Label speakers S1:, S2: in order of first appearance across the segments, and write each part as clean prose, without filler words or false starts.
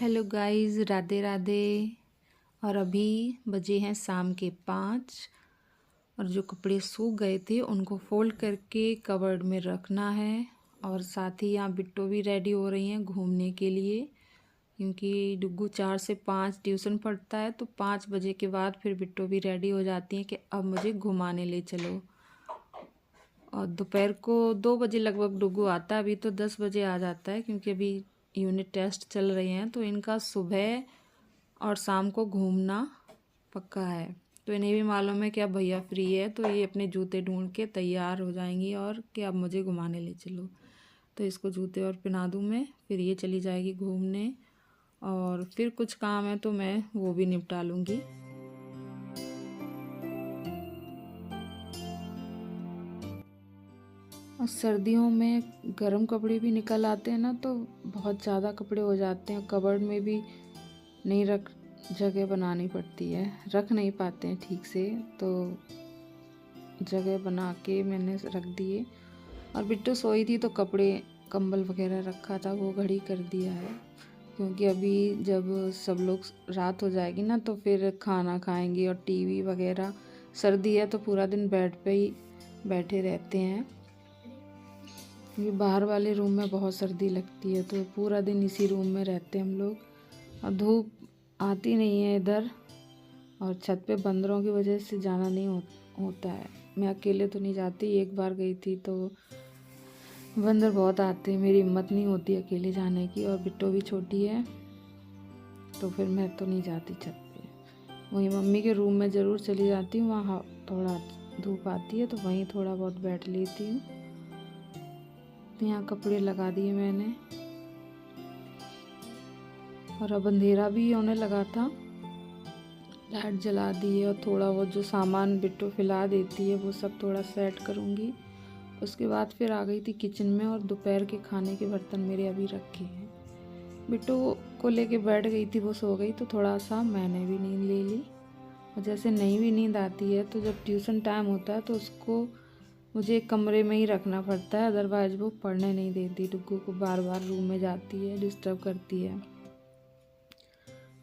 S1: Hello guys, Radhe Radhe. और अभी बजे हैं शाम के 5 और जो कपड़े सूख गए थे उनको फोल्ड करके कबर्ड में रखना है। और साथ ही यहाँ बिट्टो भी रेडी हो रही हैं घूमने के लिए, क्योंकि डुग्गू 4 से 5 ट्यूशन पढ़ता है, तो 5 बजे के बाद फिर बिट्टो भी रेडी हो जाती हैं कि अब मुझे घुमाने ले चलो। और दोपहर को 2 बजे लगभग डुग्गू आता है, अभी तो 10 बजे आ जाता है, क्योंकि अभी यूनिट टेस्ट चल रहे हैं। तो इनका सुबह और शाम को घूमना पक्का है। तो इन्हें भी मालूम है कि अब भैया फ्री है, तो ये अपने जूते ढूंढ के तैयार हो जाएंगी और कि अब मुझे घुमाने ले चलो। तो इसको जूते और पहना दूँ मैं, फिर ये चली जाएगी घूमने। और फिर कुछ काम है तो मैं वो भी निपटा लूँगी। और सर्दियों में गर्म कपड़े भी निकल आते हैं ना, तो बहुत ज़्यादा कपड़े हो जाते हैं। कबर्ड में भी नहीं रख जगह बनानी पड़ती है, रख नहीं पाते हैं ठीक से, तो जगह बना के मैंने रख दिए। और बिट्टू सोई थी तो कपड़े कंबल वगैरह रखा था वो घड़ी कर दिया है, क्योंकि अभी जब सब लोग रात हो जाएगी ना तो फिर खाना खाएंगे और टीवी वगैरह। सर्दी है तो पूरा दिन बेड पे ही बैठे रहते हैं, क्योंकि बाहर वाले रूम में बहुत सर्दी लगती है, तो पूरा दिन इसी रूम में रहते हैं हम लोग। और धूप आती नहीं है इधर, और छत पे बंदरों की वजह से जाना नहीं होता है। मैं अकेले तो नहीं जाती, एक बार गई थी तो बंदर बहुत आते हैं, मेरी हिम्मत नहीं होती अकेले जाने की। और बिट्टो भी छोटी है तो फिर मैं तो नहीं जाती छत पे। वहीं मम्मी के रूम में ज़रूर चली जाती हूँ, वहाँ थोड़ा धूप आती है तो वहीं थोड़ा बहुत बैठ लेती हूँ। तो यहाँ कपड़े लगा दिए मैंने, और अब अंधेरा भी होने लगा था, लाइट जला दी है। और थोड़ा वो जो सामान बिट्टो फैला देती है वो सब थोड़ा सेट करूँगी। उसके बाद फिर आ गई थी किचन में, और दोपहर के खाने के बर्तन मेरे अभी रखे हैं। बिट्टो को लेके बैठ गई थी, वो सो गई, तो थोड़ा सा मैंने भी नींद ले ली। और जैसे नहीं भी नींद आती है तो जब ट्यूशन टाइम होता है तो उसको मुझे एक कमरे में ही रखना पड़ता है, अदरवाइज वो पढ़ने नहीं देती। डुग्गू को बार बार रूम में जाती है, डिस्टर्ब करती है।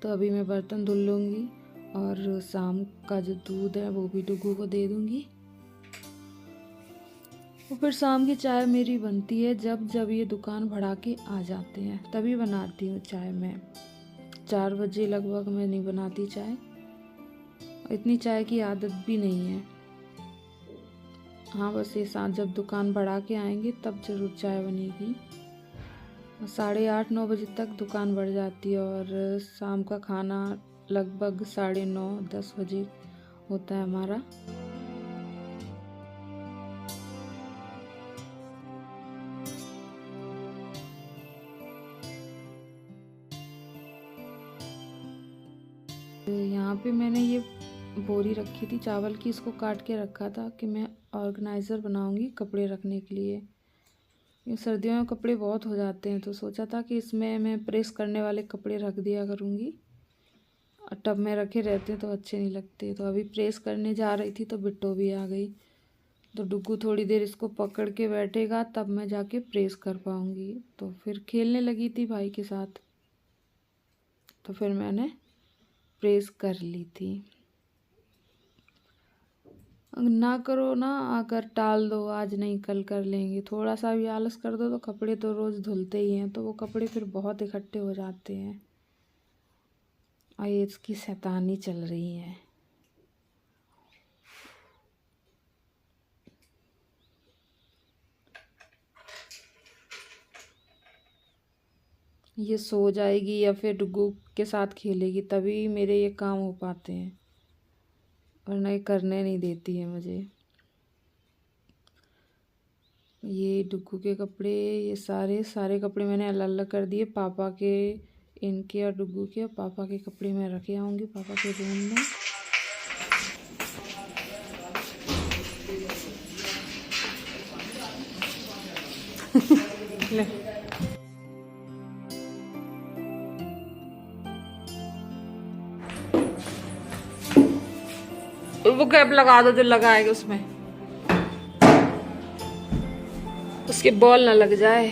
S1: तो अभी मैं बर्तन धुल लूँगी और शाम का जो दूध है वो भी डुग्गू को दे दूँगी। और फिर शाम की चाय मेरी बनती है जब जब ये दुकान बढ़ा के आ जाते हैं, तभी बनाती हूँ चाय मैं। 4 बजे लगभग मैं नहीं बनाती चाय, इतनी चाय की आदत भी नहीं है। हाँ, बस ये साथ जब दुकान बढ़ा के आएंगे तब ज़रूर चाय बनेगी। 8:30-9 बजे तक दुकान बढ़ जाती है, और शाम का खाना लगभग 9:30-10 बजे होता है हमारा। यहाँ पे मैंने ये बोरी रखी थी चावल की, इसको काट के रखा था कि मैं ऑर्गेनाइज़र बनाऊंगी कपड़े रखने के लिए। ये सर्दियों में कपड़े बहुत हो जाते हैं, तो सोचा था कि इसमें मैं प्रेस करने वाले कपड़े रख दिया करूँगी। टब में रखे रहते तो अच्छे नहीं लगते। तो अभी प्रेस करने जा रही थी तो बिट्टो भी आ गई, तो डुग्गू थोड़ी देर इसको पकड़ के बैठेगा तब मैं जाके प्रेस कर पाऊँगी। तो फिर खेलने लगी थी भाई के साथ, तो फिर मैंने प्रेस कर ली थी। ना करो ना, अगर टाल दो आज नहीं कल कर लेंगे, थोड़ा सा भी आलस कर दो तो कपड़े तो रोज़ धुलते ही हैं, तो वो कपड़े फिर बहुत इकट्ठे हो जाते हैं। और ये इसकी शैतानी चल रही है। ये सो जाएगी या फिर डुग्गू के साथ खेलेगी तभी मेरे ये काम हो पाते हैं, वरना ये करने नहीं देती है मुझे। ये डुग्गू के कपड़े, ये सारे कपड़े मैंने अलग अलग कर दिए, पापा के, इनके और डुग्गू के। और पापा के कपड़े मैं रखे आऊँगी पापा के रूम में। वो कैप लगा दो जो लगाएगा उसमें, उसके बॉल ना लग जाए।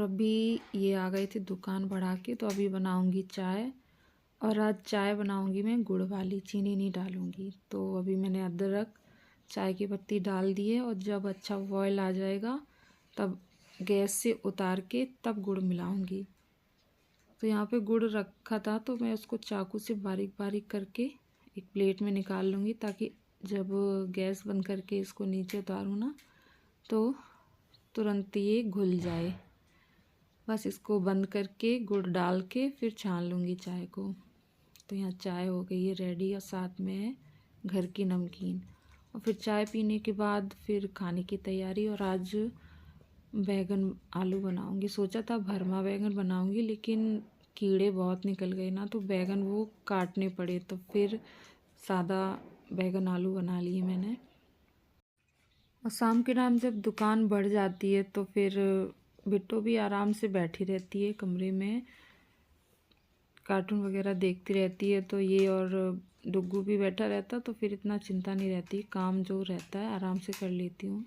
S1: अभी ये आ गई थी दुकान बढ़ा के, तो अभी बनाऊंगी चाय। और आज चाय बनाऊंगी मैं गुड़ वाली, चीनी नहीं डालूंगी। तो अभी मैंने अदरक, चाय की पत्ती डाल दिए और जब अच्छा बॉयल आ जाएगा तब गैस से उतार के तब गुड़ मिलाऊंगी। तो यहाँ पे गुड़ रखा था तो मैं उसको चाकू से बारीक बारीक करके एक प्लेट में निकाल लूँगी, ताकि जब गैस बंद करके इसको नीचे उतारूँ ना तो तुरंत ये घुल जाए। बस इसको बंद करके गुड़ डाल के फिर छान लूँगी चाय को। तो यहाँ चाय हो गई है रेडी और साथ में है घर की नमकीन। और फिर चाय पीने के बाद फिर खाने की तैयारी। और आज बैगन आलू बनाऊंगी। सोचा था भरमा बैगन बनाऊंगी, लेकिन कीड़े बहुत निकल गए ना, तो बैगन वो काटने पड़े, तो फिर सादा बैगन आलू बना लिए मैंने। और शाम के टाइम जब दुकान बढ़ जाती है तो फिर बिट्टो भी आराम से बैठी रहती है कमरे में, कार्टून वगैरह देखती रहती है। तो ये और डुग्गू भी बैठा रहता, तो फिर इतना चिंता नहीं रहती, काम जो रहता है आराम से कर लेती हूँ।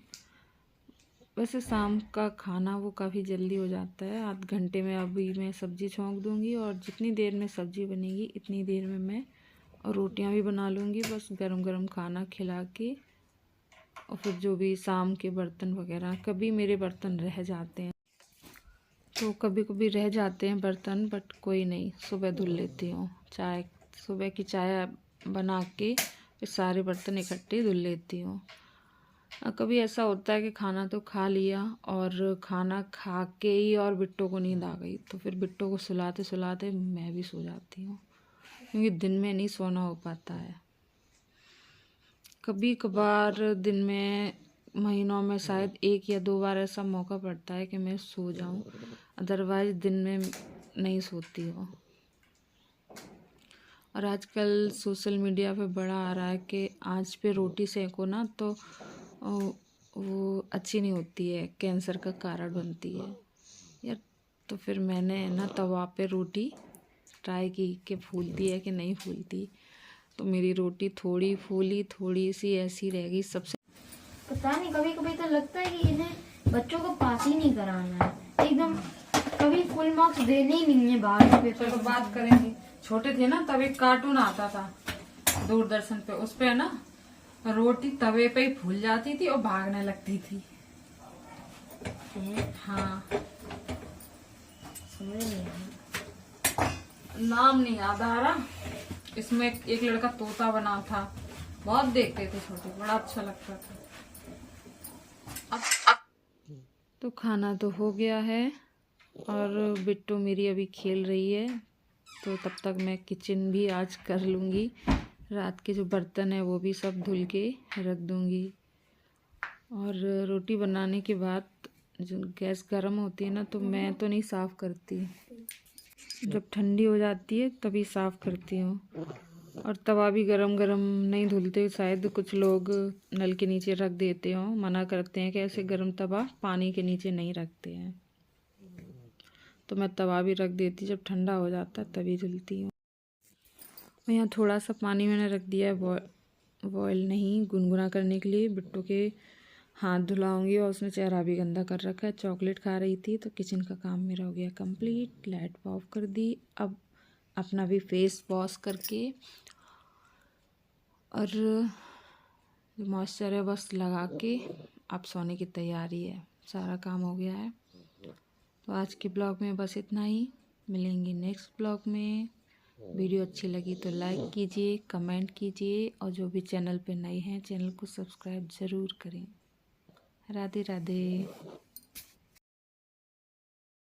S1: वैसे शाम का खाना वो काफ़ी जल्दी हो जाता है, आध घंटे में। अभी मैं सब्ज़ी छौंक दूँगी और जितनी देर में सब्ज़ी बनेगी इतनी देर में मैं और रोटियां भी बना लूँगी। बस गरम गरम खाना खिला के और फिर जो भी शाम के बर्तन वगैरह, कभी मेरे बर्तन रह जाते हैं, तो कभी कभी रह जाते हैं बर्तन, बट कोई नहीं, सुबह धुल लेती हूँ। चाय, सुबह की चाय बना के फिर सारे बर्तन इकट्ठे धुल लेती हूँ। कभी ऐसा होता है कि खाना तो खा लिया और खाना खा के ही और बिट्टो को नींद आ गई, तो फिर बिट्टो को सुलाते सुलाते मैं भी सो जाती हूँ, क्योंकि दिन में नहीं सोना हो पाता है। कभी कभार दिन में, महीनों में शायद 1 या 2 बार ऐसा मौका पड़ता है कि मैं सो जाऊं, अदरवाइज़ दिन में नहीं सोती हूँ। और आजकल सोशल मीडिया पे बड़ा आ रहा है कि आंच पे रोटी सेको ना तो वो अच्छी नहीं होती है, कैंसर का कारण बनती है यार। तो फिर मैंने ना तवा पे रोटी ट्राई की कि फूलती है कि नहीं फूलती। तो मेरी रोटी थोड़ी फूली, थोड़ी सी ऐसी रह गई। सबसे
S2: पता नहीं, कभी कभी तो लगता है कि इन्हें बच्चों को पास ही नहीं कराना है एकदम। कभी फुल मार्क्स देने ही नहीं है बाहर के पेपर।
S1: तो बात करेंगे, छोटे थे ना तब एक कार्टून आता था दूरदर्शन पे, उस पे ना रोटी तवे पे ही फूल जाती थी और भागने लगती थी। हाँ, नाम नहीं याद आ रहा। इसमें एक लड़का तोता बना था, बहुत देखते थे छोटे, बड़ा अच्छा लगता था। तो खाना तो हो गया है और बिट्टू मेरी अभी खेल रही है, तो तब तक मैं किचन भी आज कर लूँगी। रात के जो बर्तन है वो भी सब धुल के रख दूँगी। और रोटी बनाने के बाद जो गैस गर्म होती है ना, तो मैं तो नहीं साफ़ करती, जब ठंडी हो जाती है तभी साफ़ करती हूँ। और तवा भी गरम गरम नहीं धुलते, शायद कुछ लोग नल के नीचे रख देते हों, मना करते हैं कि ऐसे गरम तवा पानी के नीचे नहीं रखते हैं। तो मैं तवा भी रख देती, जब ठंडा हो जाता है तभी धुलती हूँ। और यहाँ थोड़ा सा पानी मैंने रख दिया है बॉयल नहीं, गुनगुना करने के लिए। बिट्टू के हाथ धुलाऊंगी और उसने चेहरा भी गंदा कर रखा है, चॉकलेट खा रही थी। तो किचन का काम मेरा हो गया कंप्लीट, लाइट ऑफ कर दी। अब अपना भी फेस वॉश करके और जो मॉइस्चर है बस लगा के अब सोने की तैयारी है। सारा काम हो गया है। तो आज के ब्लॉग में बस इतना ही, मिलेंगे नेक्स्ट ब्लॉग में। वीडियो अच्छी लगी तो लाइक कीजिए, कमेंट कीजिए, और जो भी चैनल पे नए हैं चैनल को सब्सक्राइब ज़रूर करें। राधे राधे।